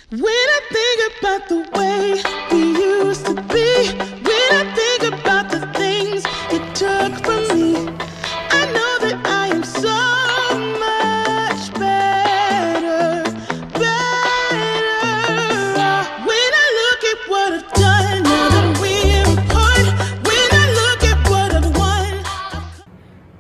When I think about the way we used to be, when I think about the things you took from me, I know that I am so much better, better. When I look at what I've done, now that we're apart, when I look at what I've won.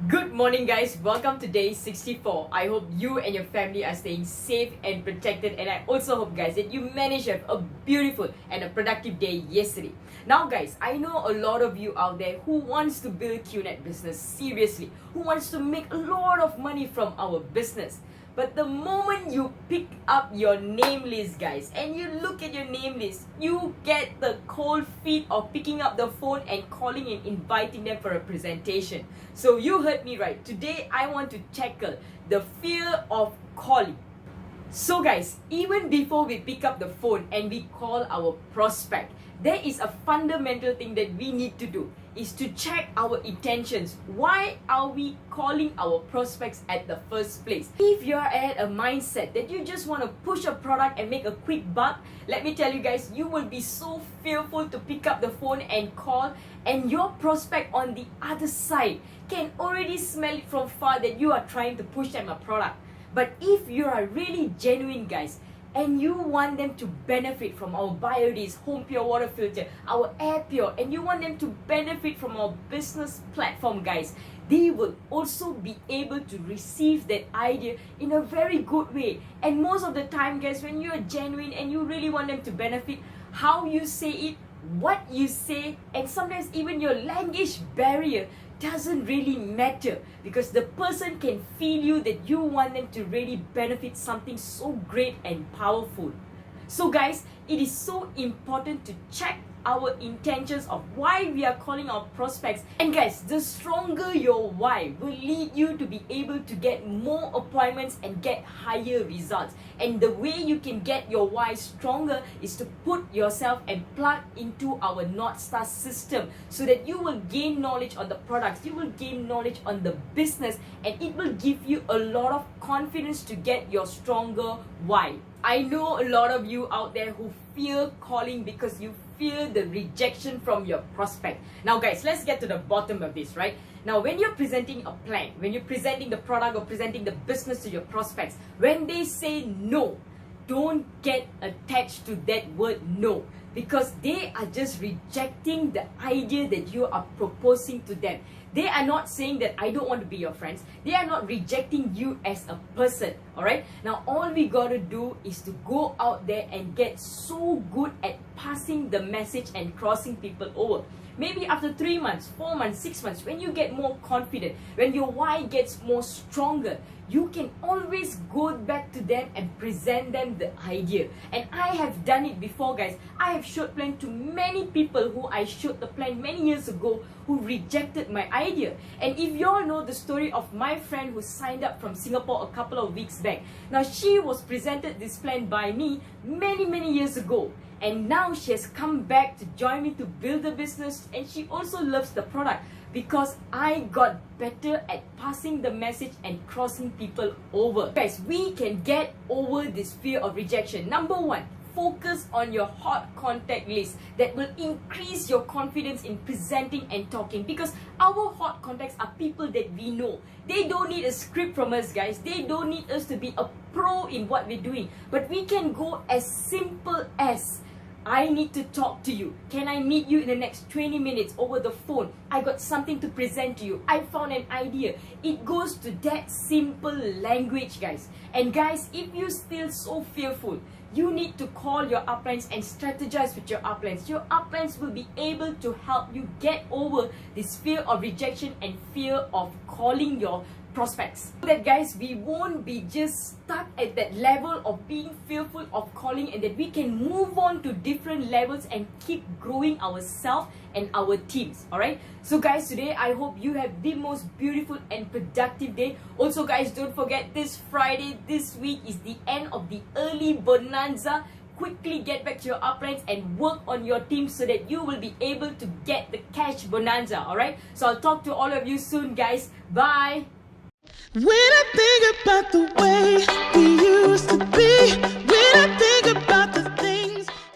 Good morning, guys. Welcome to day 64. I hope you and your family are staying safe and protected, and I also hope, guys, that you managed to have a beautiful and a productive day yesterday. Now, guys, I know a lot of you out there who wants to build QNet business seriously, who wants to make a lot of money from our business. But the moment you pick up your name list, guys, and you look at your name list, you get the cold feet of picking up the phone and calling and inviting them for a presentation. So you heard me right. Today, I want to tackle the fear of calling. So guys, even before we pick up the phone and we call our prospect, there is a fundamental thing that we need to do, is to check our intentions. Why are we calling our prospects at the first place? If you're at a mindset that you just want to push a product and make a quick buck, let me tell you guys, you will be so fearful to pick up the phone and call, and your prospect on the other side can already smell it from far that you are trying to push them a product. But if you are really genuine, guys, and you want them to benefit from our BioDays home pure water filter, our air pure, and you want them to benefit from our business platform, guys, they will also be able to receive that idea in a very good way. And most of the time, guys, when you are genuine and you really want them to benefit, how you say it, what you say, and sometimes even your language barrier doesn't really matter, because the person can feel you that you want them to really benefit something so great and powerful. So guys, it is so important to check our intentions of why we are calling our prospects. And guys, the stronger your why will lead you to be able to get more appointments and get higher results. And the way you can get your why stronger is to put yourself and plug into our North Star system, so that you will gain knowledge on the products, you will gain knowledge on the business, and it will give you a lot of confidence to get your stronger why. I know a lot of you out there who fear calling because you fear the rejection from your prospect. Now guys, let's get to the bottom of this, right? Now, when you're presenting a plan, when you're presenting the product or presenting the business to your prospects, when they say no, don't get attached to that word no, because they are just rejecting the idea that you are proposing to them. They are not saying that I don't want to be your friends. They are not rejecting you as a person, alright? Now, all we gotta do is to go out there and get so good at passing the message and crossing people over. Maybe after 3 months, 4 months, 6 months, when you get more confident, when your why gets more stronger, you can always go back to them and present them the idea. And I have done it before, guys. I have showed plan to many people who I showed the plan many years ago who rejected my idea. And if you all know the story of my friend who signed up from Singapore a couple of weeks back, now she was presented this plan by me many years ago. And now she has come back to join me to build the business, and she also loves the product because I got better at passing the message and crossing people over. Guys, we can get over this fear of rejection. Number one, focus on your hot contact list. That will increase your confidence in presenting and talking, because our hot contacts are people that we know. They don't need a script from us, guys. They don't need us to be a pro in what we're doing. But we can go as simple as, I need to talk to you. Can I meet you in the next 20 minutes over the phone? I got something to present to you. I found an idea. It goes to that simple language, guys. And guys, if you're still so fearful, you need to call your uplines and strategize with your uplines. Your uplines will be able to help you get over this fear of rejection and fear of calling your prospects. So that, guys, we won't be just stuck at that level of being fearful of calling, and that we can move on to different levels and keep growing ourselves and our teams. Alright, so guys, today I hope you have the most beautiful and productive day. Also guys, don't forget, this Friday, this week is the end of the early bonanza. Quickly get back to your uplines and work on your team so that you will be able to get the cash bonanza. Alright, so I'll talk to all of you soon, guys. Bye. When I think about the way we used to be, when I think about